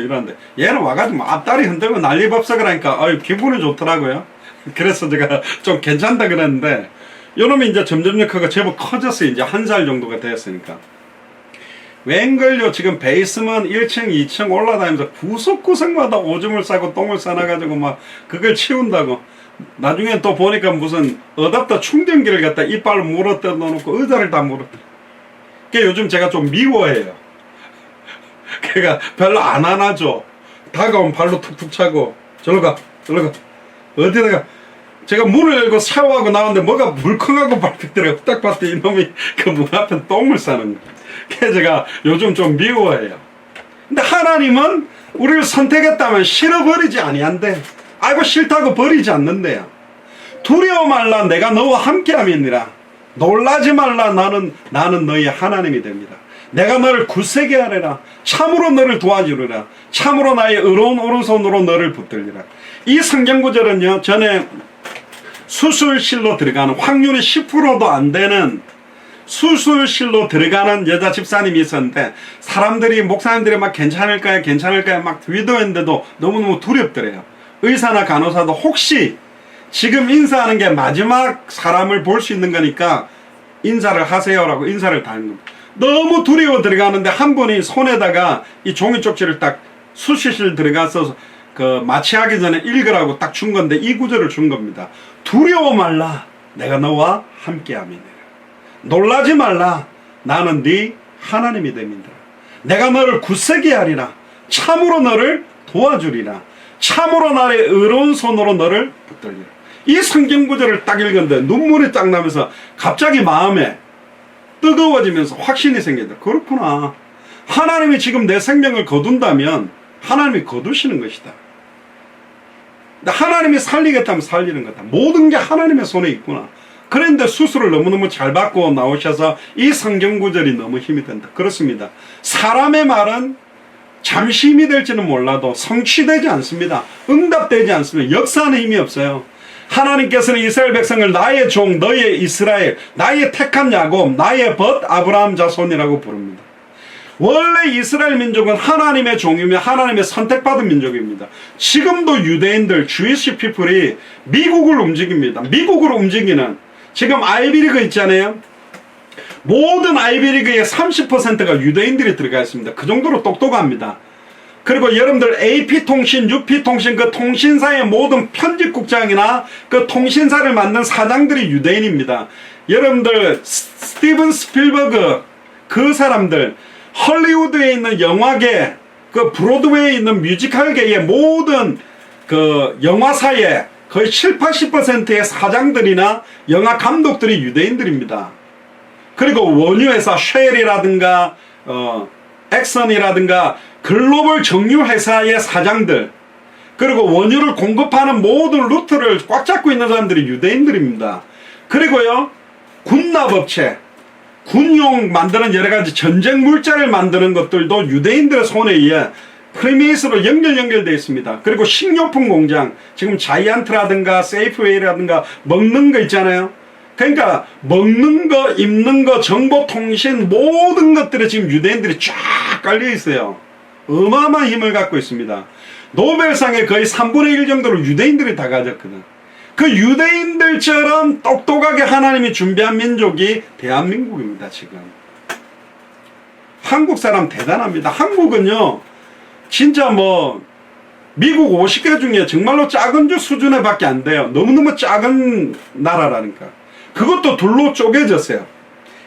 이러는데 얘는 와가지고 앞다리 흔들고 난리법석을 하니까 아유 기분이 좋더라고요. 그래서 제가 좀 괜찮다 그랬는데 요놈이 이제 점점 크고 제법 커졌어요. 이제 1살 정도가 됐으니까. 웬걸요 지금 베이스먼 1층 2층 올라다니면서 구석구석마다 오줌을 싸고 똥을 싸놔가지고 막 그걸 치운다고. 나중에 또 보니까 무슨 어답터 충전기를 갖다 이빨로 물어뜯어 놓고 의자를 다 물어. 그게 요즘 제가 좀 미워해요. 걔가 별로 안 안아줘. 다가오면 발로 툭툭 차고 절로 가 어디다가. 제가 문을 열고 샤워하고 나왔는데 뭐가 물컹하고 밟히더라고. 딱 봤더니 이놈이 그 문 앞에 똥을 싸는 거야. 그래서 제가 요즘 좀 미워해요. 근데 하나님은 우리를 선택했다면 싫어버리지 아니한대. 아이고 싫다고 버리지 않는데요. 두려워 말라 내가 너와 함께함이니라. 놀라지 말라 나는 너희 하나님이 됩니다. 내가 너를 굳세게 하리라. 참으로 너를 도와주리라. 참으로 나의 의로운 오른손으로 너를 붙들리라. 이 성경 구절은요 전에 수술실로 들어가는 확률이 10%도 안 되는 수술실로 들어가는 여자 집사님이 있었는데 사람들이 목사님들이 막 괜찮을까요 막 위도했는데도 너무너무 두렵더래요. 의사나 간호사도 혹시 지금 인사하는 게 마지막 사람을 볼 수 있는 거니까 인사를 하세요라고 인사를 다 하는 겁니다. 너무 두려워 들어가는데 한 분이 손에다가 이 종이 쪽지를 딱 수술실 들어가서 그 마취하기 전에 읽으라고 딱 준 건데 이 구절을 준 겁니다. 두려워 말라 내가 너와 함께함이니라. 놀라지 말라 나는 네 하나님이 됩니다. 내가 너를 굳세게 하리라. 참으로 너를 도와주리라. 참으로 나의 의로운 손으로 너를 붙들리라. 이 성경 구절을 딱 읽었는데 눈물이 딱 나면서 갑자기 마음에 뜨거워지면서 확신이 생기더라. 그렇구나. 하나님이 지금 내 생명을 거둔다면 하나님이 거두시는 것이다. 하나님이 살리겠다면 살리는 거다. 모든 게 하나님의 손에 있구나. 그런데 수술을 너무너무 잘 받고 나오셔서 이 성경 구절이 너무 힘이 된다. 그렇습니다. 사람의 말은 잠시 힘이 될지는 몰라도 성취되지 않습니다. 응답되지 않습니다. 역사하는 힘이 없어요. 하나님께서는 이스라엘 백성을 나의 종 너의 이스라엘 나의 택한 야곱 나의 벗 아브라함 자손이라고 부릅니다. 원래 이스라엘 민족은 하나님의 종이며 하나님의 선택받은 민족입니다. 지금도 유대인들 주이시 피플이 미국을 움직입니다. 미국을 움직이는 지금 아이비리그 있잖아요. 모든 아이비리그의 30%가 유대인들이 들어가 있습니다. 그 정도로 똑똑합니다. 그리고 여러분들 AP통신, UP통신 그 통신사의 모든 편집국장이나 그 통신사를 만든 사장들이 유대인입니다. 여러분들 스티븐 스필버그 그 사람들 헐리우드에 있는 영화계 그 브로드웨이에 있는 뮤지컬계의 모든 그 영화사의 거의 70~80%의 사장들이나 영화 감독들이 유대인들입니다. 그리고 원유회사 쉘이라든가 엑선이라든가 글로벌 정유회사의 사장들 그리고 원유를 공급하는 모든 루트를 꽉 잡고 있는 사람들이 유대인들입니다. 그리고요 군납업체 군용 만드는 여러가지 전쟁 물자를 만드는 것들도 유대인들의 손에 의해 프리메이스로 연결되어 있습니다. 그리고 식료품 공장 지금 자이언트라든가 세이프웨이라든가 먹는 거 있잖아요. 그러니까 먹는 거 입는 거 정보통신 모든 것들이 지금 유대인들이 쫙 깔려 있어요. 어마어마한 힘을 갖고 있습니다. 노벨상의 거의 3분의 1 정도를 유대인들이 다 가졌거든. 그 유대인들처럼 똑똑하게 하나님이 준비한 민족이 대한민국입니다. 지금 한국 사람 대단합니다. 한국은요 진짜 뭐 미국 50개 중에 정말로 작은 주 수준에 밖에 안 돼요. 너무너무 작은 나라라니까. 그것도 둘로 쪼개졌어요.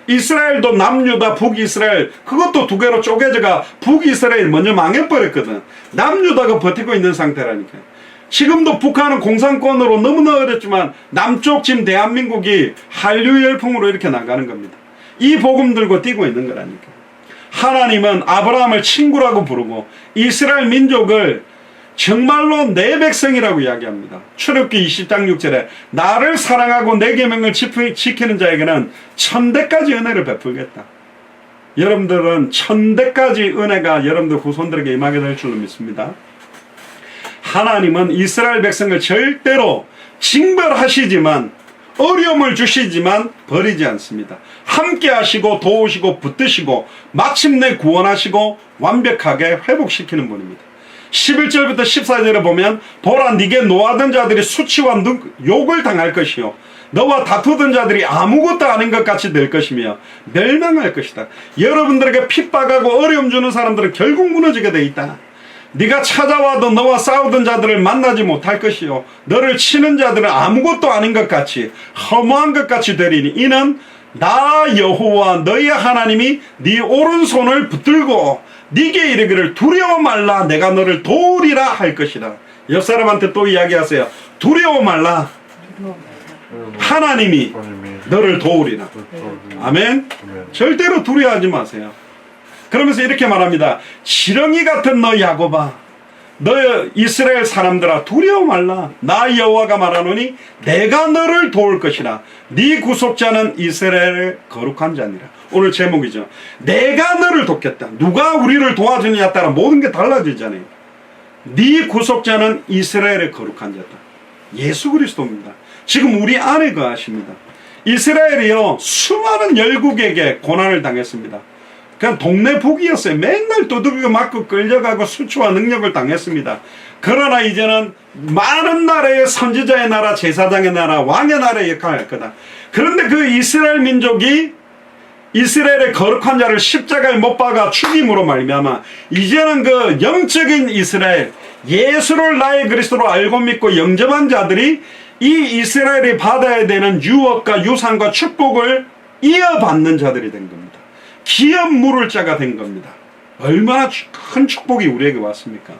이스라엘도 남유다 북이스라엘 그것도 두 개로 쪼개져가 북이스라엘 먼저 망해버렸거든. 남유다가 버티고 있는 상태라니까요. 지금도 북한은 공산권으로 너무나 어렵지만 남쪽 지금 대한민국이 한류 열풍으로 이렇게 나가는 겁니다. 이 복음 들고 뛰고 있는 거라니까. 하나님은 아브라함을 친구라고 부르고 이스라엘 민족을 정말로 내 백성이라고 이야기합니다. 출애굽기 20장 6절에 나를 사랑하고 내 계명을 지키는 자에게는 1000대까지 은혜를 베풀겠다. 여러분들은 1000대까지 은혜가 여러분들 후손들에게 임하게 될 줄로 믿습니다. 하나님은 이스라엘 백성을 절대로 징벌하시지만 어려움을 주시지만 버리지 않습니다. 함께 하시고 도우시고 붙드시고 마침내 구원하시고 완벽하게 회복시키는 분입니다. 11절부터 14절에 보면 보라 네게 노하던 자들이 수치와 욕을 당할 것이요 너와 다투던 자들이 아무것도 아닌 것 같이 될 것이며 멸망할 것이다. 여러분들에게 핍박하고 어려움 주는 사람들은 결국 무너지게 돼 있다. 네가 찾아와도 너와 싸우던 자들을 만나지 못할 것이요 너를 치는 자들은 아무것도 아닌 것 같이 허무한 것 같이 되리니 이는 나 여호와 너희 하나님이 네 오른손을 붙들고 네게 이르기를 두려워 말라 내가 너를 도우리라 할 것이다. 옆 사람한테 또 이야기하세요. 두려워 말라 하나님이 너를 도우리라. 아멘. 절대로 두려워하지 마세요. 그러면서 이렇게 말합니다. 지렁이 같은 너 야곱아 너 이스라엘 사람들아 두려워 말라 나 여호와가 말하노니 내가 너를 도울 것이라 네 구속자는 이스라엘의 거룩한 자니라. 오늘 제목이죠. 내가 너를 돕겠다. 누가 우리를 도와주느냐에 따라 모든 게 달라지잖아요. 네 구속자는 이스라엘의 거룩한 자다. 예수 그리스도입니다. 지금 우리 안에 거하십니다. 이스라엘이요 수많은 열국에게 고난을 당했습니다. 그냥 동네 북이었어요. 맨날 두들겨 맞고 끌려가고 수치와 능력을 당했습니다. 그러나 이제는 많은 나라의 선지자의 나라, 제사장의 나라, 왕의 나라의 역할을 할 거다. 그런데 그 이스라엘 민족이 이스라엘의 거룩한 자를 십자가에 못 박아 죽임으로 말미암아 이제는 그 영적인 이스라엘, 예수를 나의 그리스도로 알고 믿고 영접한 자들이 이 이스라엘이 받아야 되는 유업과 유산과 축복을 이어받는 자들이 된 겁니다. 기업 물을 자가 된 겁니다. 얼마나 큰 축복이 우리에게 왔습니까?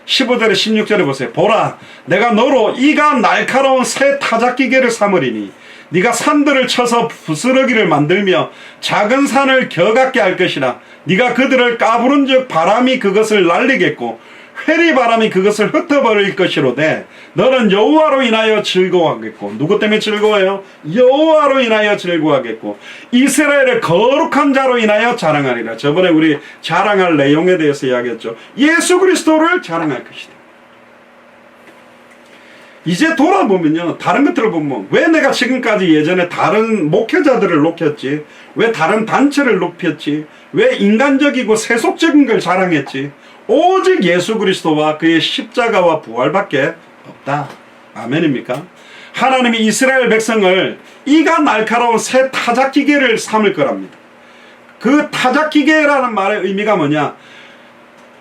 15절에 16절에 보세요. 보라 내가 너로 이가 날카로운 새 타작기계를 삼으리니 네가 산들을 쳐서 부스러기를 만들며 작은 산을 겨같게 할 것이라. 네가 그들을 까부른즉 바람이 그것을 날리겠고 회리바람이 그것을 흩어버릴 것이로되 너는 여호와로 인하여 즐거워하겠고. 누구 때문에 즐거워해요? 여호와로 인하여 즐거워하겠고 이스라엘의 거룩한 자로 인하여 자랑하리라. 저번에 우리 자랑할 내용에 대해서 이야기했죠. 예수 그리스도를 자랑할 것이다. 이제 돌아보면요 다른 것들을 보면 왜 내가 지금까지 예전에 다른 목회자들을 높였지, 왜 다른 단체를 높였지, 왜 인간적이고 세속적인 걸 자랑했지, 오직 예수 그리스도와 그의 십자가와 부활밖에 없다. 아멘입니까? 하나님이 이스라엘 백성을 이가 날카로운 새 타작기계를 삼을 거랍니다. 그 타작기계라는 말의 의미가 뭐냐,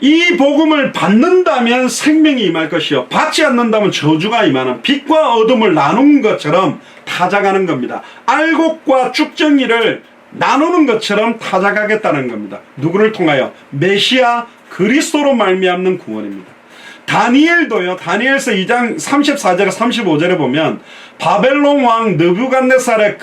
이 복음을 받는다면 생명이 임할 것이요 받지 않는다면 저주가 임하는, 빛과 어둠을 나눈 것처럼 타작하는 겁니다. 알곡과 쭉정이를 나누는 것처럼 타작하겠다는 겁니다. 누구를 통하여? 메시아 그리스도로 말미암는 구원입니다. 다니엘도요, 다니엘서 2장 34절에 35절에 보면 바벨론 왕 느부갓네살의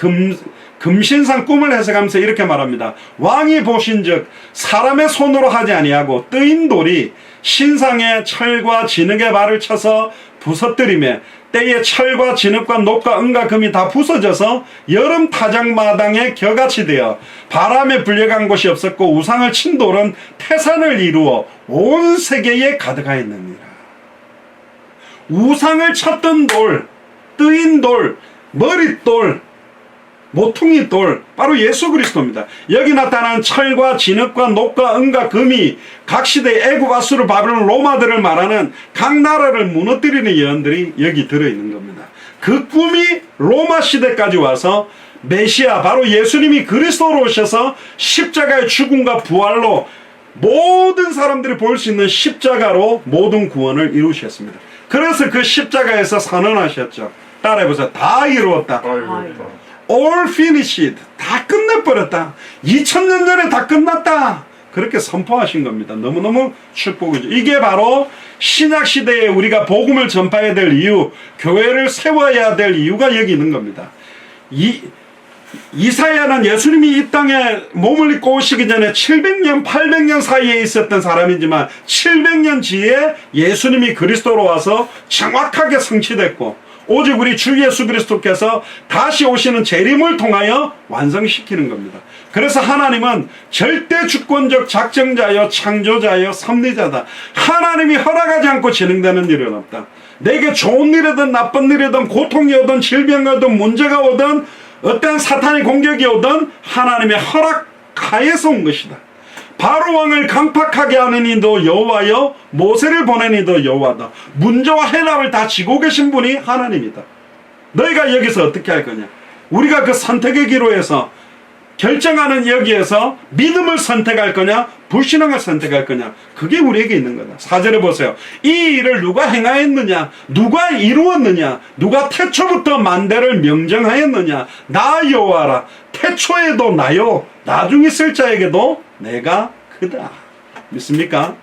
금신상 꿈을 해석하면서 이렇게 말합니다. 왕이 보신즉 사람의 손으로 하지 아니하고 뜨인 돌이 신상의 철과 진흙의 발을 쳐서 부서뜨리며 때에 철과 진흙과 녹과 은과 금이 다 부서져서 여름 타작마당에 겨같이 되어 바람에 불려간 곳이 없었고 우상을 친 돌은 태산을 이루어 온 세계에 가득하였느니라. 우상을 쳤던 돌, 뜨인 돌, 머릿돌, 모퉁이 돌, 바로 예수 그리스도입니다. 여기 나타난 철과 진흙과 녹과 은과 금이 각 시대의 애굽, 아수르, 바벨론, 로마들을 말하는 각 나라를 무너뜨리는 예언들이 여기 들어있는 겁니다. 그 꿈이 로마 시대까지 와서 메시아, 바로 예수님이 그리스도로 오셔서 십자가의 죽음과 부활로 모든 사람들이 볼 수 있는 십자가로 모든 구원을 이루셨습니다. 그래서 그 십자가에서 선언하셨죠. 따라해보세요. 다 이루었다. All finished. 다 끝내버렸다. 2000년 전에 다 끝났다. 그렇게 선포하신 겁니다. 너무너무 축복이죠. 이게 바로 신약시대에 우리가 복음을 전파해야 될 이유, 교회를 세워야 될 이유가 여기 있는 겁니다. 이사야는 예수님이 이 땅에 몸을 입고 오시기 전에 700년, 800년 사이에 있었던 사람이지만 700년 뒤에 예수님이 그리스도로 와서 정확하게 성취됐고 오직 우리 주 예수 그리스도께서 다시 오시는 재림을 통하여 완성시키는 겁니다. 그래서 하나님은 절대 주권적 작정자여 창조자여 섭리자다. 하나님이 허락하지 않고 진행되는 일은 없다. 내게 좋은 일이든 나쁜 일이든 고통이 오든 질병이 오든 문제가 오든 어떤 사탄의 공격이 오든 하나님의 허락하에서 온 것이다. 바로 왕을 강팍하게 하는 이도 여호와여, 모세를 보낸 이도 여호와다. 문제와 해답을 다 지고 계신 분이 하나님이다. 너희가 여기서 어떻게 할 거냐? 우리가 그 선택의 기로에서 결정하는 여기에서 믿음을 선택할 거냐, 불신앙을 선택할 거냐, 그게 우리에게 있는 거다. 4절에 보세요. 이 일을 누가 행하였느냐, 누가 이루었느냐, 누가 태초부터 만대를 명정하였느냐, 나 여호와라. 태초에도 나요, 나중에 쓸 자에게도 내가 그다. 믿습니까?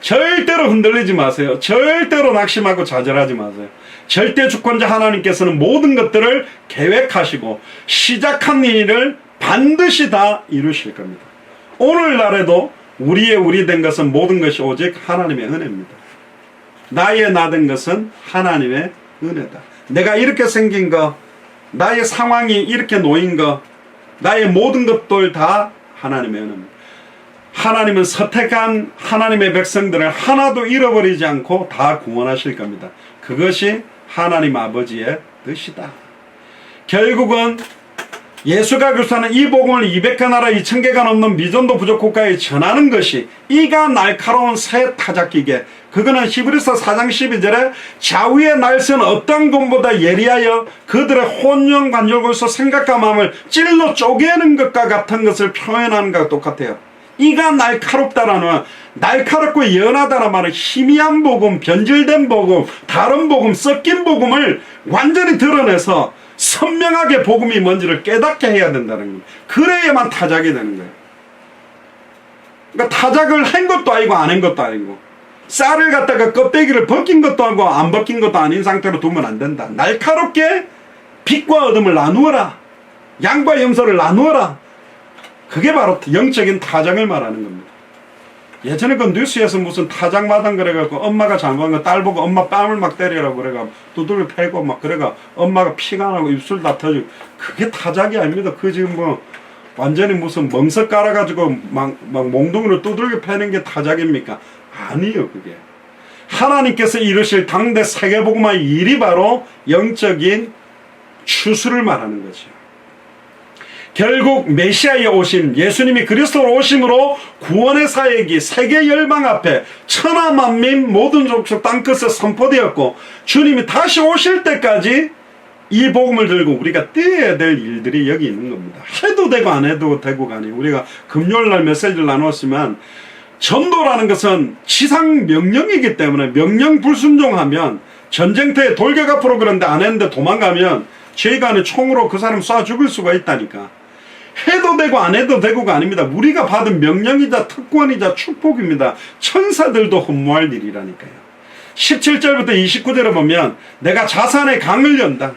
절대로 흔들리지 마세요. 절대로 낙심하고 좌절하지 마세요. 절대 주권자 하나님께서는 모든 것들을 계획하시고 시작한 일을 반드시 다 이루실 겁니다. 오늘날에도 우리 된 것은 모든 것이 오직 하나님의 은혜입니다. 나의 나 된 것은 하나님의 은혜다. 내가 이렇게 생긴 거, 나의 상황이 이렇게 놓인 거, 나의 모든 것들 다 하나님의 은혜입니다. 하나님은 선택한 하나님의 백성들을 하나도 잃어버리지 않고 다 구원하실 겁니다. 그것이 하나님 아버지의 뜻이다. 결국은 예수가 교사는 이 복음을 200개 나라 2000개가 넘는 미전도 부족 국가에 전하는 것이 이가 날카로운 새 타작기계, 그거는 히브리서 4장 12절에 좌우의 날선 어떤 것보다 예리하여 그들의 혼용 관절골서 생각과 마음을 찔러 쪼개는 것과 같은 것을 표현하는 것과 똑같아요. 이가 날카롭다라는, 날카롭고 연하다는 말은 희미한 복음, 변질된 복음, 다른 복음, 섞인 복음을 완전히 드러내서 선명하게 복음이 뭔지를 깨닫게 해야 된다는 거예요. 그래야만 타작이 되는 거예요. 그러니까 타작을 한 것도 아니고 안 한 것도 아니고, 쌀을 갖다가 껍데기를 벗긴 것도 아니고 안 벗긴 것도 아닌 상태로 두면 안 된다. 날카롭게 빛과 어둠을 나누어라. 양과 염소를 나누어라. 그게 바로 영적인 타작을 말하는 겁니다. 예전에 그 뉴스에서 무슨 타작 마당 그래갖고 엄마가 잘못한 거 딸 보고 엄마 뺨을 막 때리라고 그래가 두들겨 패고 막 그래가 엄마가 피가 나고 입술 다 터지고, 그게 타작이 아닙니다. 그 지금 뭐 완전히 무슨 멍석 깔아가지고 막 몽둥이로 두들겨 패는 게 타작입니까? 아니에요. 그게 하나님께서 이루실 당대 세계복음화의 일이 바로 영적인 추수를 말하는 거죠. 결국 메시아의 오심, 예수님이 그리스도로 오심으로 구원의 사역이 세계 열방 앞에 천하 만민 모든 족속 땅끝에 선포되었고, 주님이 다시 오실 때까지 이 복음을 들고 우리가 뛰어야 될 일들이 여기 있는 겁니다. 해도 되고 안 해도 되고가 아니에요. 우리가 금요일날 메시지를 나눴지만, 전도라는 것은 지상 명령이기 때문에 명령 불순종하면, 전쟁터에 돌격 앞으로 그런데 안 했는데 도망가면 죄가 아닌 총으로 그 사람 쏴 죽을 수가 있다니까. 해도 되고 안 해도 되고가 아닙니다. 우리가 받은 명령이자 특권이자 축복입니다. 천사들도 흠모할 일이라니까요. 17절부터 29절에 보면 내가 자산의 강을 연다.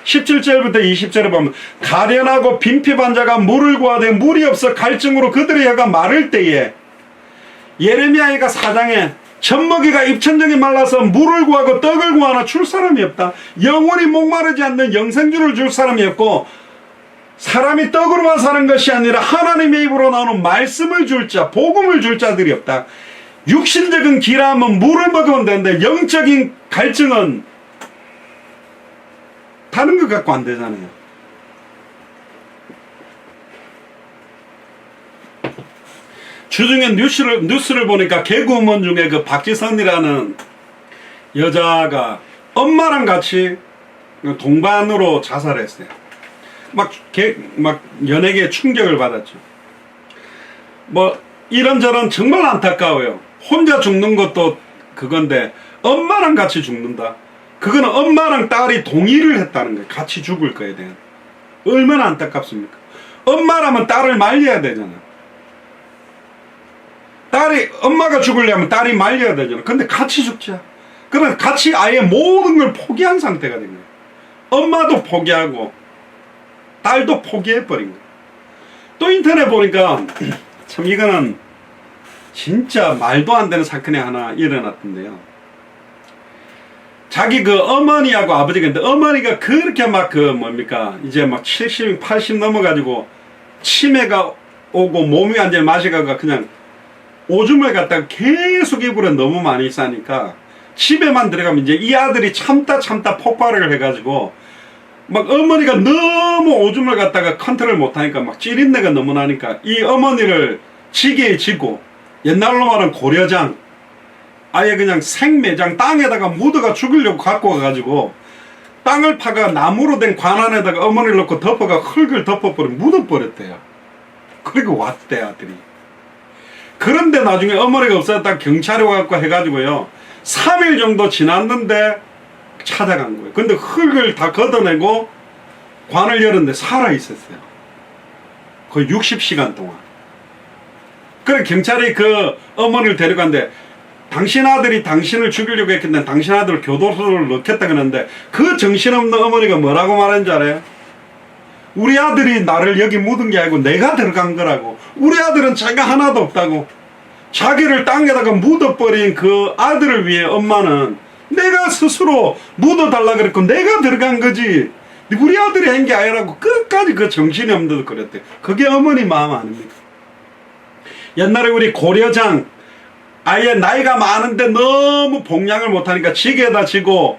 17절부터 20절에 보면 가련하고 빈핍한 자가 물을 구하되 물이 없어 갈증으로 그들의 혀가 마를 때에, 예레미야가 4장에 젖먹이가 입천정이 말라서 물을 구하고 떡을 구하나 줄 사람이 없다. 영원히 목마르지 않는 영생주를 줄 사람이 없고, 사람이 떡으로만 사는 것이 아니라 하나님의 입으로 나오는 말씀을 줄 자, 복음을 줄 자들이 없다. 육신적인 기람은 물을 먹으면 되는데 영적인 갈증은 다른 것 갖고 안 되잖아요. 주중에 뉴스를 보니까 개그우먼 중에 그 박지선이라는 여자가 엄마랑 같이 동반으로 자살했어요. 막 연예계에 충격을 받았죠. 뭐 이런저런 정말 안타까워요. 혼자 죽는 것도 그건데 엄마랑 같이 죽는다. 그거는 엄마랑 딸이 동의를 했다는 거예요. 같이 죽을 거에 대한. 얼마나 안타깝습니까? 엄마라면 딸을 말려야 되잖아. 엄마가 죽으려면 딸이 말려야 되잖아. 근데 같이 죽자. 그러면 같이 아예 모든 걸 포기한 상태가 된 거예요. 엄마도 포기하고 딸도 포기해버린 거예요. 또 인터넷 보니까 참 이거는 진짜 말도 안 되는 사건이 하나 일어났던데요. 자기 그 어머니하고 아버지가 있는데, 어머니가 그렇게 막 이제 막 70, 80 넘어가지고 치매가 오고 몸이 완전히 마시가가 그냥 오줌을 갖다가 계속 이불에 너무 많이 싸니까 집에만 들어가면 이제 이 아들이 참다 폭발을 해가지고 막 어머니가 너무 오줌을 갖다가 컨트롤 못하니까 막 찌린내가 너무 나니까 이 어머니를 지게에 지고, 옛날로 말하면 고려장, 아예 그냥 생매장 땅에다가 묻어가 죽이려고 갖고 와가지고 땅을 파가 나무로 된 관 안에다가 어머니를 넣고 덮어가 흙을 덮어버려 묻어버렸대요. 그리고 왔대 아들이. 그런데 나중에 어머니가 없어졌다 경찰에 와갖고 해가지고요 3일 정도 지났는데 찾아간 거예요. 근데 흙을 다 걷어내고 관을 열었는데 살아있었어요. 거의 60시간 동안. 그래 경찰이 그 어머니를 데려갔는데 당신 아들이 당신을 죽이려고 했겠는데 당신 아들을 교도소를 넣겠다 그러는데 그 정신없는 어머니가 뭐라고 말했는지 알아요? 우리 아들이 나를 여기 묻은 게 아니고 내가 들어간 거라고. 우리 아들은 자기가 하나도 없다고. 자기를 땅에다가 묻어버린 그 아들을 위해 엄마는 내가 스스로 묻어달라 그랬고 내가 들어간 거지 우리 아들이 한 게 아니라고 끝까지 그 정신이 없는 듯 그랬대. 그게 어머니 마음 아닙니까? 옛날에 우리 고려장 아예 나이가 많은데 너무 복양을 못하니까 지게에다 지고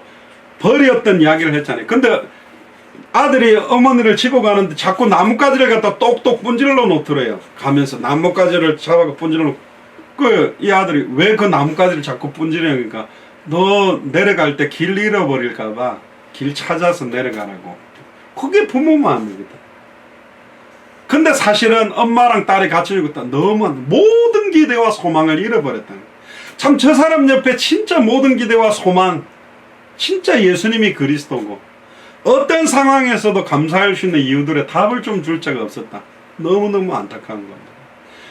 버렸던 이야기를 했잖아요. 근데 아들이 어머니를 지고 가는데 자꾸 나뭇가지를 갖다 똑똑 분질러 놓더래요. 가면서 나뭇가지를 잡아서 분질러 놓고 이 아들이 왜 그 나뭇가지를 자꾸 분질러니까 너 내려갈 때 길 잃어버릴까봐 길 찾아서 내려가라고. 그게 부모 마음입니다. 근데 사실은 엄마랑 딸이 같이 죽었다. 너무 모든 기대와 소망을 잃어버렸다. 참 저 사람 옆에 진짜 모든 기대와 소망, 진짜 예수님이 그리스도고 어떤 상황에서도 감사할 수 있는 이유들의 답을 좀 줄 자가 없었다. 너무너무 안타까운 겁니다.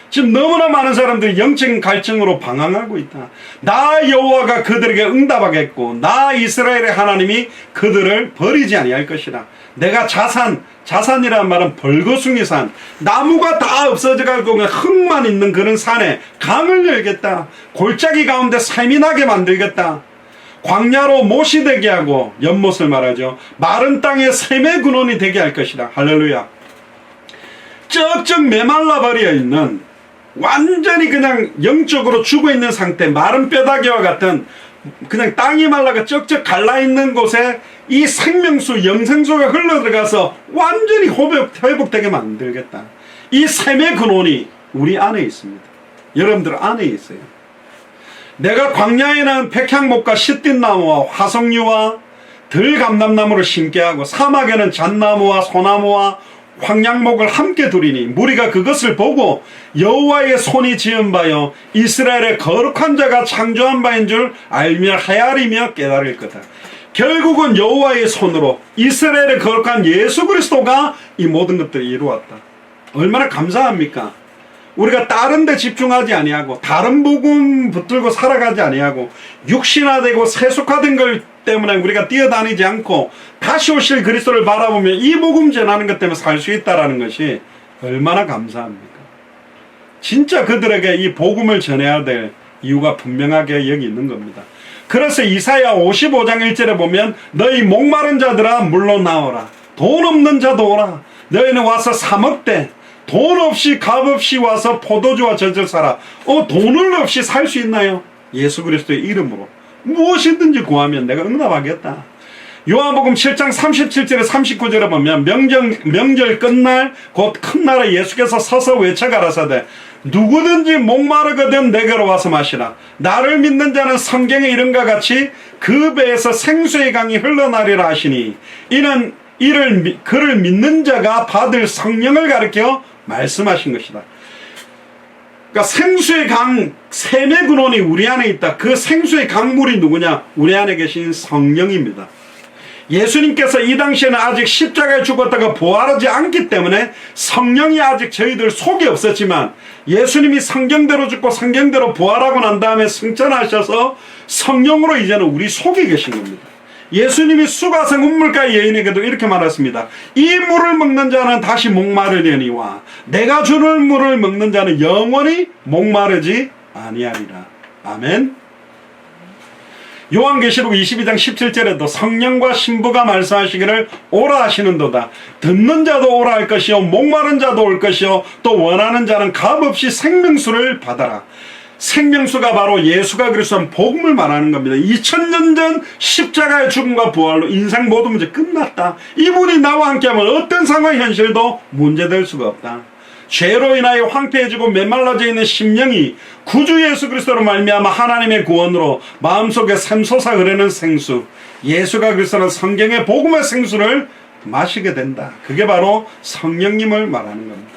지금 너무나 많은 사람들이 영적 갈증으로 방황하고 있다. 나 여호와가 그들에게 응답하겠고 나 이스라엘의 하나님이 그들을 버리지 아니할 것이라. 내가 자산이라는 말은 벌거숭이 산, 나무가 다 없어져가지고 그냥 흙만 있는 그런 산에 강을 열겠다. 골짜기 가운데 샘이 나게 만들겠다. 광야로 못이 되게 하고, 연못을 말하죠. 마른 땅에 샘의 근원이 되게 할 것이다. 할렐루야. 쩍쩍 메말라 버려 있는, 완전히 그냥 영적으로 죽어있는 상태, 마른 뼈다귀와 같은 그냥 땅이 말라가 쩍쩍 갈라있는 곳에 이 생명수, 영생수가 흘러들어가서 완전히 회복되게 만들겠다. 이 샘의 근원이 우리 안에 있습니다. 여러분들 안에 있어요. 내가 광야에는 백향목과 시띠나무와 화석류와 들감람나무를 심게 하고 사막에는 잣나무와 소나무와 황양목을 함께 두리니 무리가 그것을 보고 여호와의 손이 지은 바요 이스라엘의 거룩한 자가 창조한 바인 줄 알며 헤아리며 깨달을 거다. 결국은 여호와의 손으로 이스라엘의 거룩한 예수 그리스도가 이 모든 것들을 이루었다. 얼마나 감사합니까? 우리가 다른 데 집중하지 아니하고 다른 복음 붙들고 살아가지 아니하고 육신화되고 세속화된 걸 때문에 우리가 뛰어다니지 않고 다시 오실 그리스도를 바라보며 이 복음 전하는 것 때문에 살 수 있다는 것이 얼마나 감사합니까? 진짜 그들에게 이 복음을 전해야 될 이유가 분명하게 여기 있는 겁니다. 그래서 이사야 55장 1절에 보면 너희 목마른 자들아 물러 나오라. 돈 없는 자도 오라. 너희는 와서 사 먹되 돈 없이 값 없이 와서 포도주와 젖을 사라. 돈을 없이 살 수 있나요? 예수 그리스도의 이름으로 무엇이든지 구하면 내가 응답하겠다. 요한복음 7장 37절에 39절에 보면 명절 끝날 곧 큰 날에 예수께서 서서 외쳐가라사대 누구든지 목마르거든 내게로 와서 마시라. 나를 믿는 자는 성경의 이름과 같이 그 배에서 생수의 강이 흘러나리라 하시니 이는 그를 믿는 자가 받을 성령을 가리켜 말씀하신 것이다. 그러니까 생수의 강, 샘의 근원이 우리 안에 있다. 그 생수의 강물이 누구냐? 우리 안에 계신 성령입니다. 예수님께서 이 당시에는 아직 십자가에 죽었다가 부활하지 않기 때문에 성령이 아직 저희들 속에 없었지만 예수님이 성경대로 죽고 성경대로 부활하고 난 다음에 승천하셔서 성령으로 이제는 우리 속에 계신 겁니다. 예수님이 수가성 운물가의 여인에게도 이렇게 말했습니다. 이 물을 먹는 자는 다시 목마르려니와 내가 주는 물을 먹는 자는 영원히 목마르지 아니하리라. 아멘. 요한계시록 22장 17절에도 성령과 신부가 말씀하시기를 오라 하시는도다. 듣는 자도 오라 할 것이요 목마른 자도 올 것이요 또 원하는 자는 값없이 생명수를 받아라. 생명수가 바로 예수가 그리스도는 복음을 말하는 겁니다. 2000년 전 십자가의 죽음과 부활로 인생 모든 문제 끝났다. 이분이 나와 함께하면 어떤 상황 현실도 문제될 수가 없다. 죄로 인하여 황폐해지고 메말라져 있는 심령이 구주 예수 그리스도로 말미암아 하나님의 구원으로 마음속에 샘솟아 흐르는 생수, 예수가 그리스도는 성경의 복음의 생수를 마시게 된다. 그게 바로 성령님을 말하는 겁니다.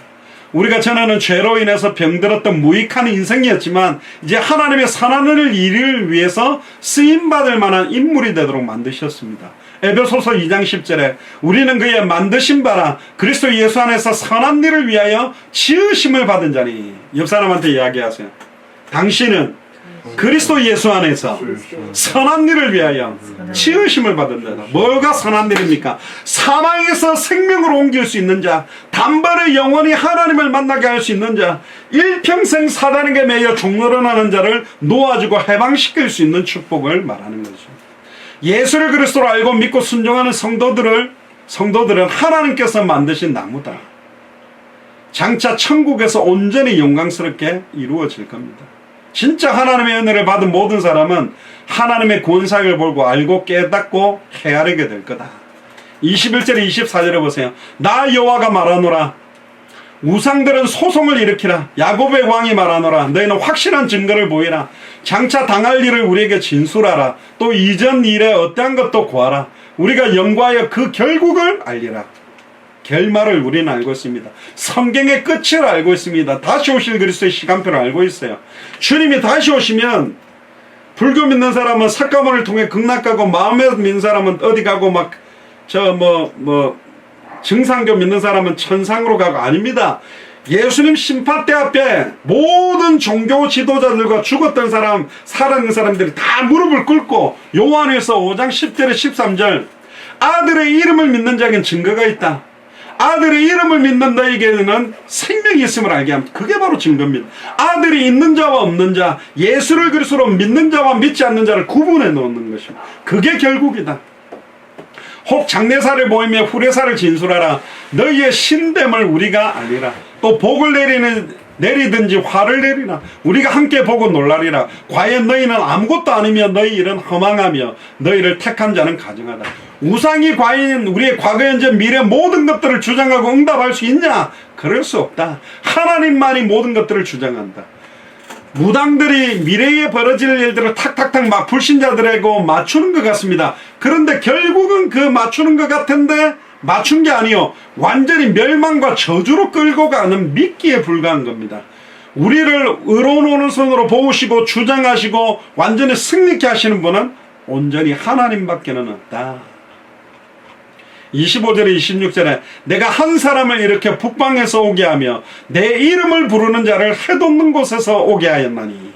우리가 전에는 죄로 인해서 병들었던 무익한 인생이었지만 이제 하나님의 선한 일을 위해서 쓰임받을 만한 인물이 되도록 만드셨습니다. 에베소서 2장 10절에 우리는 그의 만드신 바라 그리스도 예수 안에서 선한 일을 위하여 지으심을 받은 자니. 옆 사람한테 이야기하세요. 당신은 그리스도 예수 안에서 선한 일을 위하여 지으심을 받은 자다. 뭐가 선한 일입니까? 사망에서 생명으로 옮길 수 있는 자, 단번에 영원히 하나님을 만나게 할 수 있는 자, 일평생 사단에게 매여 종노릇하는 자를 놓아주고 해방시킬 수 있는 축복을 말하는 거죠. 예수를 그리스도로 알고 믿고 순종하는 성도들은 하나님께서 만드신 나무다. 장차 천국에서 온전히 영광스럽게 이루어질 겁니다. 진짜 하나님의 은혜를 받은 모든 사람은 하나님의 구원사역을 보고 알고 깨닫고 헤아리게 될 거다. 21절에 24절에 보세요. 나 여호와가 말하노라. 우상들은 소송을 일으키라. 야곱의 왕이 말하노라. 너희는 확실한 증거를 보이라. 장차 당할 일을 우리에게 진술하라. 또 이전 일에 어떠한 것도 구하라. 우리가 연구하여 그 결국을 알리라. 결말을 우리는 알고 있습니다. 성경의 끝을 알고 있습니다. 다시 오실 그리스도의 시간표를 알고 있어요. 주님이 다시 오시면 불교 믿는 사람은 석가모니를 통해 극락 가고, 마음에 믿는 사람은 어디 가고, 증상교 믿는 사람은 천상으로 가고. 아닙니다. 예수님 심판대 앞에 모든 종교 지도자들과 죽었던 사람, 살아있는 사람들이 다 무릎을 꿇고, 요한일서 5장 10절에 13절, 아들의 이름을 믿는 자에겐 증거가 있다. 아들의 이름을 믿는 너에게는 생명이 있음을 알게 합니다. 그게 바로 증거입니다. 아들이 있는 자와 없는 자, 예수를 그리스도로 믿는 자와 믿지 않는 자를 구분해 놓는 것입니다. 그게 결국이다. 혹 장례사를 모이며 후례사를 진술하라. 너희의 신됨을 우리가 알리라. 또 복을 내리든지 화를 내리라. 우리가 함께 보고 놀라리라. 과연 너희는 아무것도 아니며 너희 일은 허망하며 너희를 택한 자는 가증하다. 우상이 과연 우리의 과거, 현재, 미래 모든 것들을 주장하고 응답할 수 있냐? 그럴 수 없다. 하나님만이 모든 것들을 주장한다. 무당들이 미래에 벌어질 일들을 탁탁탁 막 불신자들에게 맞추는 것 같습니다. 그런데 결국은 그 맞추는 것 같은데 맞춘 게 아니요, 완전히 멸망과 저주로 끌고 가는 미끼에 불과한 겁니다. 우리를 의로운 오른손으로 보시고 주장하시고 완전히 승리케 하시는 분은 온전히 하나님밖에는 없다. 25절에 26절에 내가 한 사람을 이렇게 북방에서 오게 하며 내 이름을 부르는 자를 해돋는 곳에서 오게 하였나니.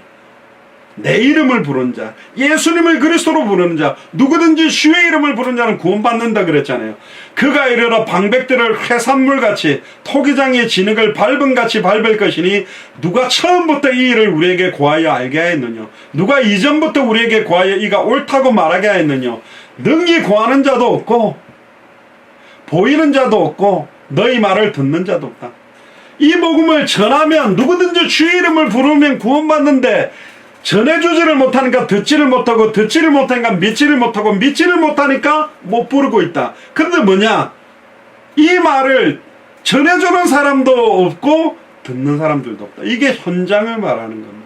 내 이름을 부르는 자, 예수님을 그리스도로 부르는 자, 누구든지 주의 이름을 부르는 자는 구원받는다 그랬잖아요. 그가 이르러 방백들을 회산물같이 토기장의 진흙을 밟음같이 밟을 것이니 누가 처음부터 이 일을 우리에게 고하여 알게 하였느냐? 누가 이전부터 우리에게 고하여 이가 옳다고 말하게 하였느냐? 능히 고하는 자도 없고 보이는 자도 없고 너희 말을 듣는 자도 없다. 이 복음을 전하면 누구든지 주의 이름을 부르면 구원받는데 전해주지를 못하니까 듣지를 못하고 듣지를 못하니까 믿지를 못하고 믿지를 못하니까 못 부르고 있다. 그런데 뭐냐? 이 말을 전해주는 사람도 없고 듣는 사람들도 없다. 이게 현장을 말하는 겁니다.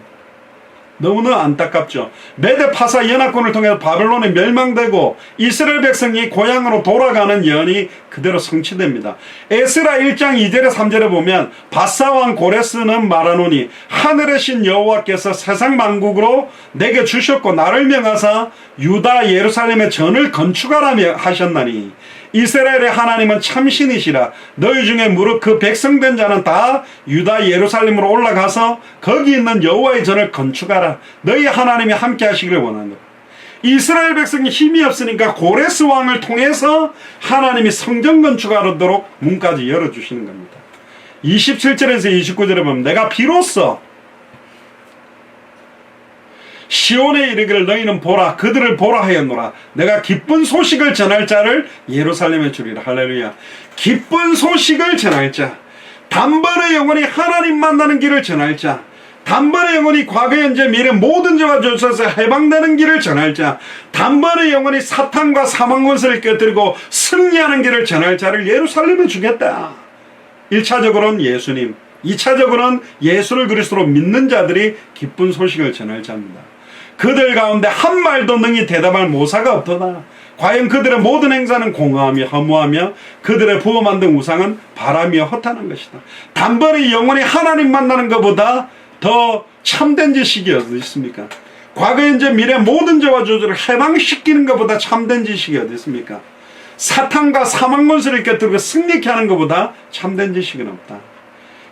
너무나 안타깝죠. 메대 파사 연합군을 통해서 바벨론에 멸망되고 이스라엘 백성이 고향으로 돌아가는 예언이 그대로 성취됩니다. 에스라 1장 2절에 3절에 보면 바사왕 고레스는 말하노니 하늘의 신 여호와께서 세상 만국으로 내게 주셨고 나를 명하사 유다 예루살렘의 전을 건축하라며 하셨나니 이스라엘의 하나님은 참신이시라. 너희 중에 무릇 그 백성된 자는 다 유다 예루살렘으로 올라가서 거기 있는 여호와의 전을 건축하라. 너희 하나님이 함께 하시기를 원한다. 이스라엘 백성이 힘이 없으니까 고레스 왕을 통해서 하나님이 성전 건축하도록 문까지 열어주시는 겁니다. 27절에서 29절에 보면 내가 비로소 시온에 이르기를 너희는 보라 그들을 보라 하였노라. 내가 기쁜 소식을 전할 자를 예루살렘에 주리라. 할렐루야. 기쁜 소식을 전할 자, 단번에 영원히 하나님 만나는 길을 전할 자, 단번에 영원히 과거 현재 미래 모든 죄와 죄에서 해방되는 길을 전할 자, 단번에 영원히 사탄과 사망 권세를 깨뜨리고 승리하는 길을 전할 자를 예루살렘에 주겠다. 1차적으로는 예수님, 2차적으로는 예수를 그리스도로 믿는 자들이 기쁜 소식을 전할 자입니다. 그들 가운데 한 말도 능히 대답할 모사가 없도다. 과연 그들의 모든 행사는 공허하며 허무하며 그들의 부어 만든 우상은 바람이여 허탄한 것이다. 단번에 영원히 하나님 만나는 것보다 더 참된 지식이 어디 있습니까? 과거, 현재, 미래 모든 죄와 저주를 해방시키는 것보다 참된 지식이 어디 있습니까? 사탄과 사망 권세를 꿰뚫고 승리케 하는 것보다 참된 지식은 없다.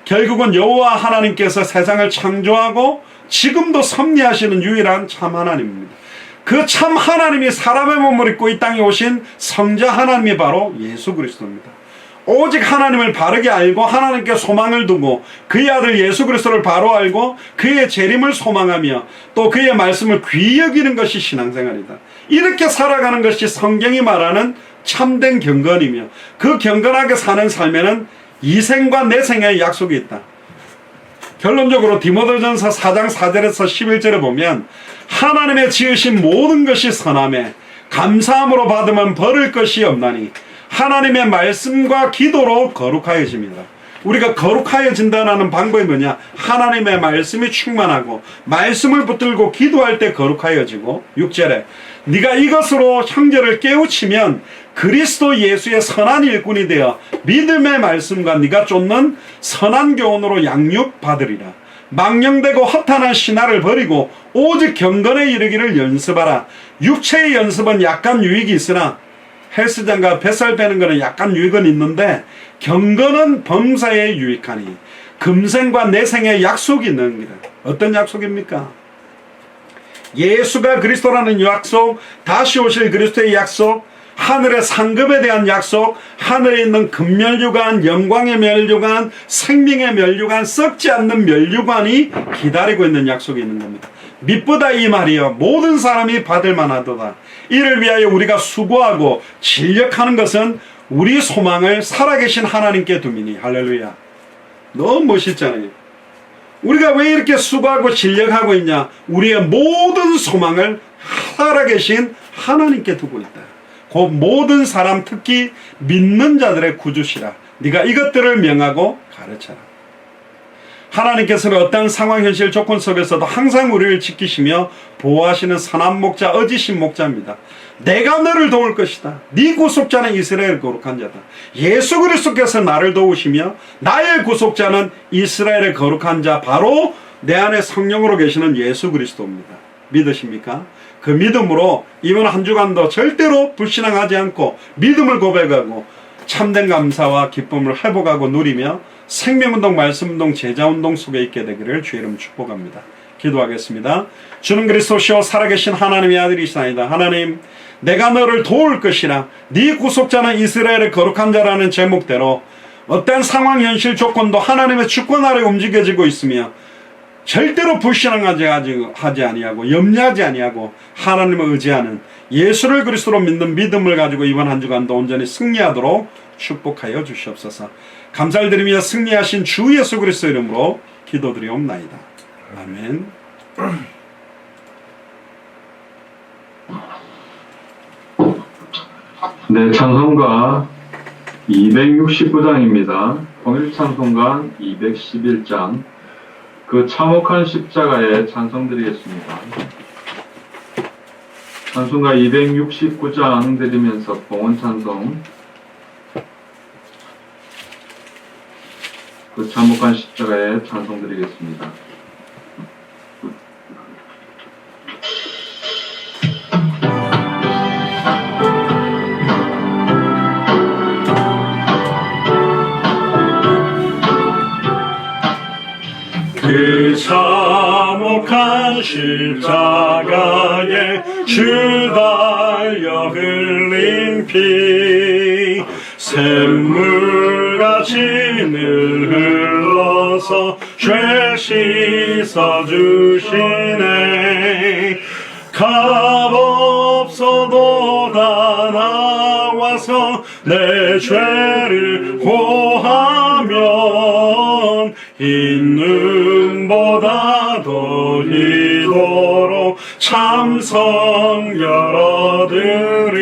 결국은 여호와 하나님께서 세상을 창조하고 지금도 섭리하시는 유일한 참 하나님입니다. 그 참 하나님이 사람의 몸을 입고 이 땅에 오신 성자 하나님이 바로 예수 그리스도입니다. 오직 하나님을 바르게 알고 하나님께 소망을 두고 그의 아들 예수 그리스도를 바로 알고 그의 재림을 소망하며 또 그의 말씀을 귀히 여기는 것이 신앙생활이다. 이렇게 살아가는 것이 성경이 말하는 참된 경건이며 그 경건하게 사는 삶에는 이생과 내생의 약속이 있다. 결론적으로 디모데전서 4장 4절에서 11절에 보면 하나님의 지으신 모든 것이 선함에 감사함으로 받으면 버릴 것이 없나니 하나님의 말씀과 기도로 거룩하여집니다. 우리가 거룩하여진다는 방법이 뭐냐? 하나님의 말씀이 충만하고 말씀을 붙들고 기도할 때 거룩하여지고 6절에 네가 이것으로 형제를 깨우치면 그리스도 예수의 선한 일꾼이 되어 믿음의 말씀과 네가 쫓는 선한 교훈으로 양육받으리라. 망령되고 허탄한 신화를 버리고 오직 경건에 이르기를 연습하라. 육체의 연습은 약간 유익이 있으나 헬스장과 뱃살 빼는 거는 약간 유익은 있는데 경건은 범사에 유익하니 금생과 내생의 약속이 있는 겁니다. 어떤 약속입니까? 예수가 그리스도라는 약속, 다시 오실 그리스도의 약속, 하늘의 상급에 대한 약속, 하늘에 있는 금면류관, 영광의 면류관, 생명의 면류관, 썩지 않는 면류관이 기다리고 있는 약속이 있는 겁니다. 미쁘다 이 말이여 모든 사람이 받을 만하도다. 이를 위하여 우리가 수고하고 진력하는 것은 우리 소망을 살아계신 하나님께 두미니. 할렐루야. 너무 멋있잖아요. 우리가 왜 이렇게 수고하고 진력하고 있냐? 우리의 모든 소망을 살아계신 하나님께 두고 있다. 곧 모든 사람 특히 믿는 자들의 구주시라. 네가 이것들을 명하고 가르쳐라. 하나님께서는 어떤 상황, 현실, 조건 속에서도 항상 우리를 지키시며 보호하시는 선한 목자, 어지신 목자입니다. 내가 너를 도울 것이다. 네 구속자는 이스라엘 거룩한 자다. 예수 그리스도께서 나를 도우시며 나의 구속자는 이스라엘의 거룩한 자, 바로 내 안에 성령으로 계시는 예수 그리스도입니다. 믿으십니까? 그 믿음으로 이번 한 주간도 절대로 불신앙하지 않고 믿음을 고백하고 참된 감사와 기쁨을 회복하고 누리며 생명운동, 말씀운동, 제자운동 속에 있게 되기를 주의 이름 축복합니다. 기도하겠습니다. 주는 그리스도시요 살아계신 하나님의 아들이시나이다. 하나님, 내가 너를 도울 것이라. 네 구속자는 이스라엘의 거룩한 자라는 제목대로 어떤 상황, 현실, 조건도 하나님의 주권 아래 움직여지고 있으며 절대로 불신앙하지 아니하고 염려하지 아니하고 하나님을 의지하는 예수를 그리스도로 믿는 믿음을 가지고 이번 한 주간도 온전히 승리하도록 축복하여 주시옵소서. 감사를 드리며 승리하신 주 예수 그리스도 이름으로 기도드리옵나이다. 아멘. 네, 찬송가 269장입니다. 통일찬송가 211장. 그 참혹한 십자가에 찬송드리겠습니다. 찬송가 269장 드리면서 봉헌찬송, 그 참혹한 십자가에 찬송드리겠습니다. 그 참혹한 십자가에 주 달려 흘린 피 샘물같이 늘 흘러서 죄 씻어주시네. 값없어도 다 나와서 내 죄를 고하면 흰 눈보다 더 희도록 참성 열어드리.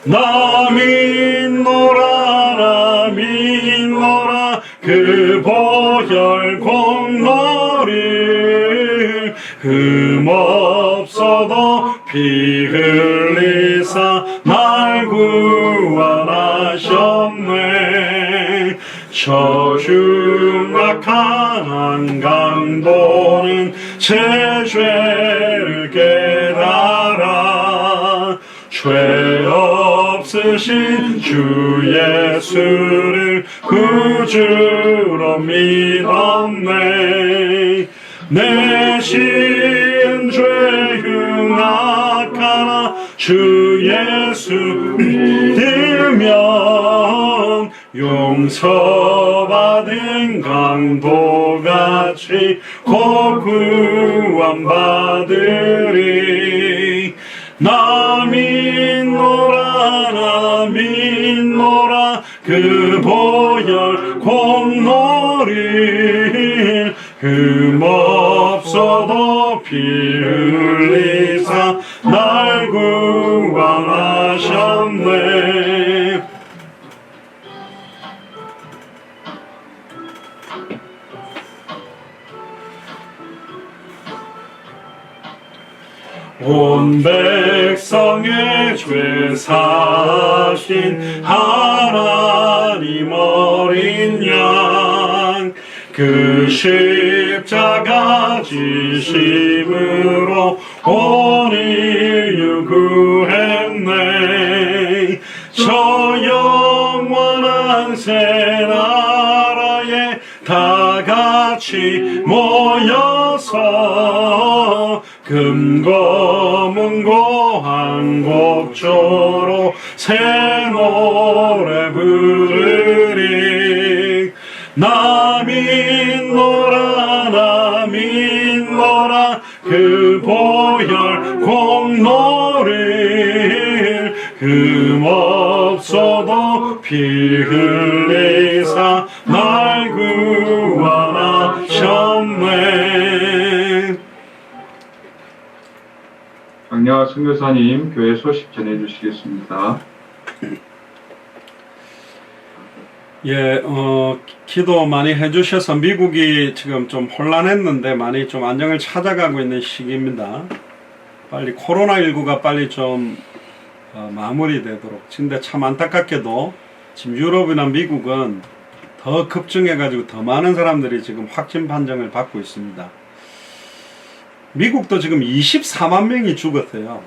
나 믿노라 그 없어도 피 흘리사 날 구원하셨네. 저 흉악한 강도는 제 죄를 깨달아 죄 없으신 주 예수를 구주로 믿었네. 내 시은 죄 흉악하나 주 예수 믿으면 용서받은 강도같이 곧 구원받으리. 나 믿노라 그 보혈 공로를 흠없어도 피 흘리사 날 구원하셨네. 온 백성의 죄 사신 하나님 어린 양, 그 십자가 지심으로 온 인류 구했네. 저 영원한 새 나라에 다 같이 모여서 금고문고 한곡조로 새 노래 부르리. 나 믿노라 그 보혈 공로를 흠없어도 피 흘리사 날 구원하셨네. 강야와 선교사님 교회 소식 전해주시겠습니다. 예, 기도 많이 해주셔서 미국이 지금 좀 혼란했는데 많이 좀 안정을 찾아가고 있는 시기입니다. 빨리 코로나19가 빨리 좀 마무리되도록. 근데 참 안타깝게도 지금 유럽이나 미국은 더 급증해가지고 더 많은 사람들이 지금 확진 판정을 받고 있습니다. 미국도 지금 24만 명이 죽었어요.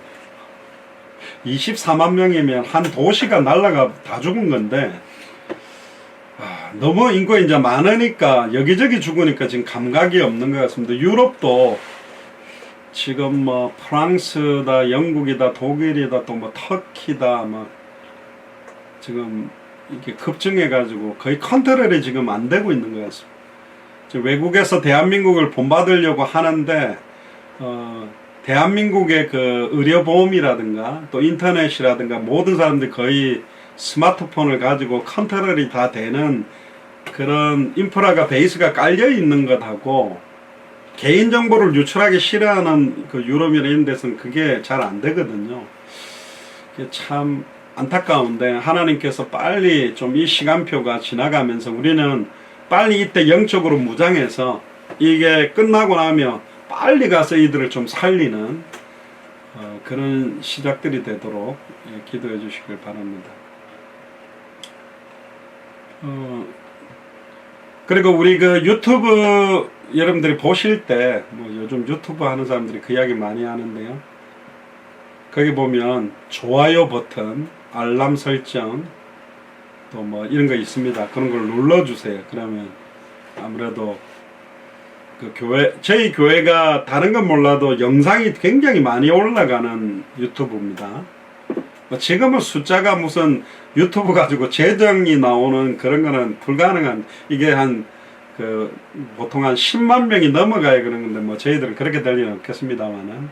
24만 명이면 한 도시가 날라가 다 죽은 건데, 너무 인구가 이제 많으니까 여기저기 죽으니까 지금 감각이 없는 것 같습니다. 유럽도 지금 뭐 프랑스다, 영국이다, 독일이다, 또 뭐 터키다, 뭐 지금 이게 급증해가지고 거의 컨트롤이 지금 안 되고 있는 것 같습니다. 지금 외국에서 대한민국을 본받으려고 하는데 대한민국의 그 의료보험이라든가 또 인터넷이라든가 모든 사람들이 거의 스마트폰을 가지고 컨트롤이 다 되는 그런 인프라가 베이스가 깔려 있는 것하고 개인정보를 유출하기 싫어하는 그 유럽이나 이런 데서는 그게 잘 안 되거든요. 그게 참 안타까운데 하나님께서 빨리 좀 이 시간표가 지나가면서 우리는 빨리 이때 영적으로 무장해서 이게 끝나고 나면 빨리 가서 이들을 좀 살리는 그런 시작들이 되도록 기도해 주시길 바랍니다. 그리고 우리 그 유튜브 여러분들이 보실 때 뭐 요즘 유튜브 하는 사람들이 그 이야기 많이 하는데요. 거기 보면 좋아요 버튼, 알람 설정 또 뭐 이런 거 있습니다. 그런 걸 눌러주세요. 그러면 아무래도 그 저희 교회가 다른 건 몰라도 영상이 굉장히 많이 올라가는 유튜브입니다. 지금은 숫자가 무슨 유튜브 가지고 재정이 나오는 그런 거는 불가능한, 이게 보통 한 10만 명이 넘어가야 그런 건데 뭐 저희들은 그렇게 될 리는 없겠습니다만은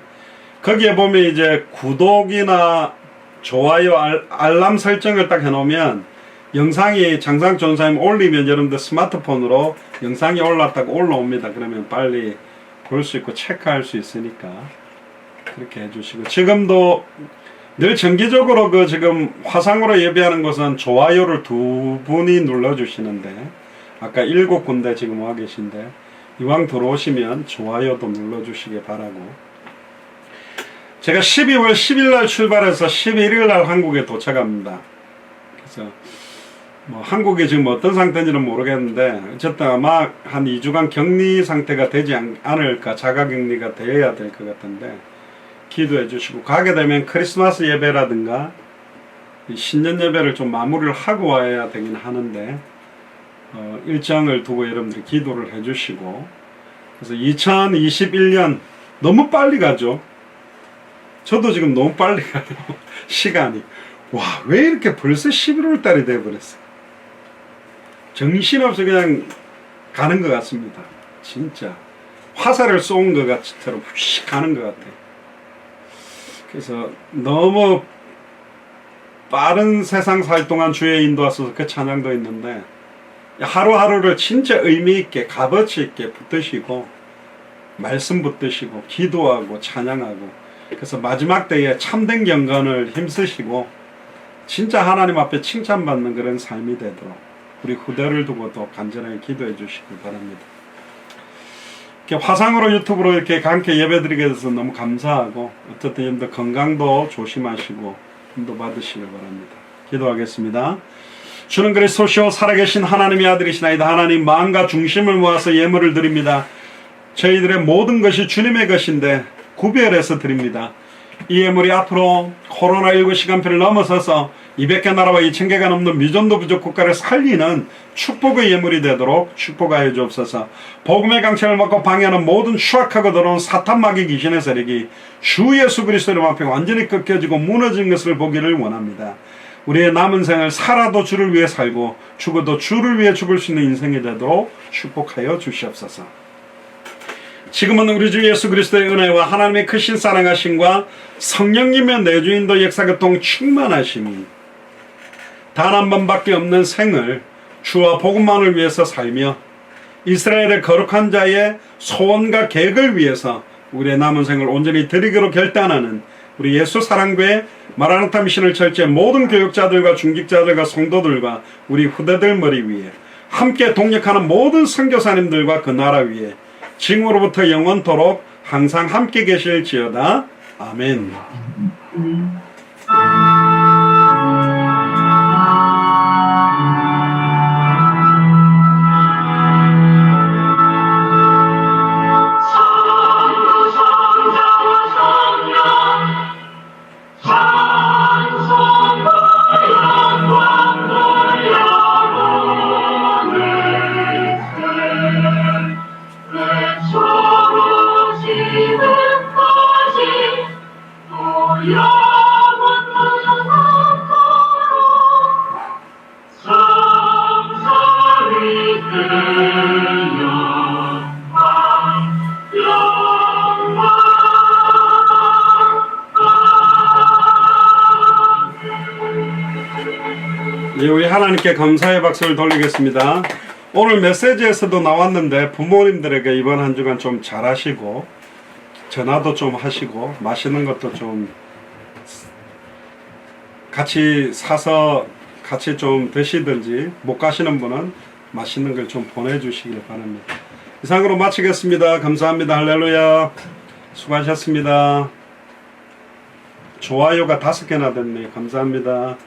거기에 보면 이제 구독이나 좋아요, 알람 설정을 딱 해놓으면 영상이 장상 전사님 올리면 여러분들 스마트폰으로 영상이 올랐다고 올라옵니다. 그러면 빨리 볼 수 있고 체크할 수 있으니까 그렇게 해주시고, 지금도 늘 정기적으로 그 지금 화상으로 예배하는 것은 좋아요를 2분이 눌러주시는데 아까 7군데 지금 와 계신데 이왕 들어오시면 좋아요도 눌러주시기 바라고, 제가 12월 10일 날 출발해서 11일 날 한국에 도착합니다. 그래서 뭐 한국이 지금 어떤 상태인지는 모르겠는데 어쨌든 아마 한 2주간 격리 상태가 되지 않을까, 자가격리가 되어야 될 것 같은데 기도해 주시고, 가게 되면 크리스마스 예배라든가 신년 예배를 좀 마무리를 하고 와야 되긴 하는데 일정을 두고 여러분들이 기도를 해 주시고, 그래서 2021년 너무 빨리 가죠. 저도 지금 너무 빨리 가요. 시간이. 와, 왜 이렇게 벌써 11월 달이 돼버렸어. 정신없이 그냥 가는 것 같습니다. 진짜 화살을 쏜 것 같처럼 휙 가는 것 같아요. 그래서 너무 빠른 세상 살 동안 주의 인도하셔서 그 찬양도 있는데, 하루하루를 진짜 의미 있게 값어치 있게 붙드시고 말씀 붙드시고 기도하고 찬양하고, 그래서 마지막 때에 참된 경건을 힘쓰시고 진짜 하나님 앞에 칭찬받는 그런 삶이 되도록 우리 후대를 두고도 간절하게 기도해 주시기 바랍니다. 이렇게 화상으로 유튜브로 이렇게 함께 예배드리게 돼서 너무 감사하고, 어쨌든 여러분들 건강도 조심하시고 힘도 받으시길 바랍니다. 기도하겠습니다. 주는 그리스도시요 살아계신 하나님의 아들이시나이다. 하나님, 마음과 중심을 모아서 예물을 드립니다. 저희들의 모든 것이 주님의 것인데 구별해서 드립니다. 이 예물이 앞으로 코로나19 시간표를 넘어서서 200개 나라와 2000개가 넘는 미전도 부족 국가를 살리는 축복의 예물이 되도록 축복하여 주옵소서. 복음의 강철을 먹고 방해하는 모든 추악하고 더러운 사탄 마귀 귀신의 세력이 주 예수 그리스도의 이름 앞에 완전히 꺾여지고 무너진 것을 보기를 원합니다. 우리의 남은 생을 살아도 주를 위해 살고 죽어도 주를 위해 죽을 수 있는 인생이 되도록 축복하여 주시옵소서. 지금은 우리 주 예수 그리스도의 은혜와 하나님의 크신 사랑하심과 성령님의 내주인도 역사교통 충만하심이 단 한 번밖에 없는 생을 주와 복음만을 위해서 살며 이스라엘의 거룩한 자의 소원과 계획을 위해서 우리의 남은 생을 온전히 드리기로 결단하는 우리 예수 사랑교회 마라나타 미션을 철저히 모든 교육자들과 중직자들과 성도들과 우리 후대들 머리 위에 함께 동력하는 모든 선교사님들과 그 나라 위에 지금으로부터 영원토록 항상 함께 계실지어다. 아멘. 우리 하나님께 감사의 박수를 돌리겠습니다. 오늘 메시지에서도 나왔는데 부모님들에게 이번 한 주간 좀 잘하시고 전화도 좀 하시고 맛있는 것도 좀 같이 사서 같이 좀 드시든지, 못 가시는 분은 맛있는 걸 좀 보내주시길 바랍니다. 이상으로 마치겠습니다. 감사합니다. 할렐루야. 수고하셨습니다. 좋아요가 5개나 됐네요. 감사합니다.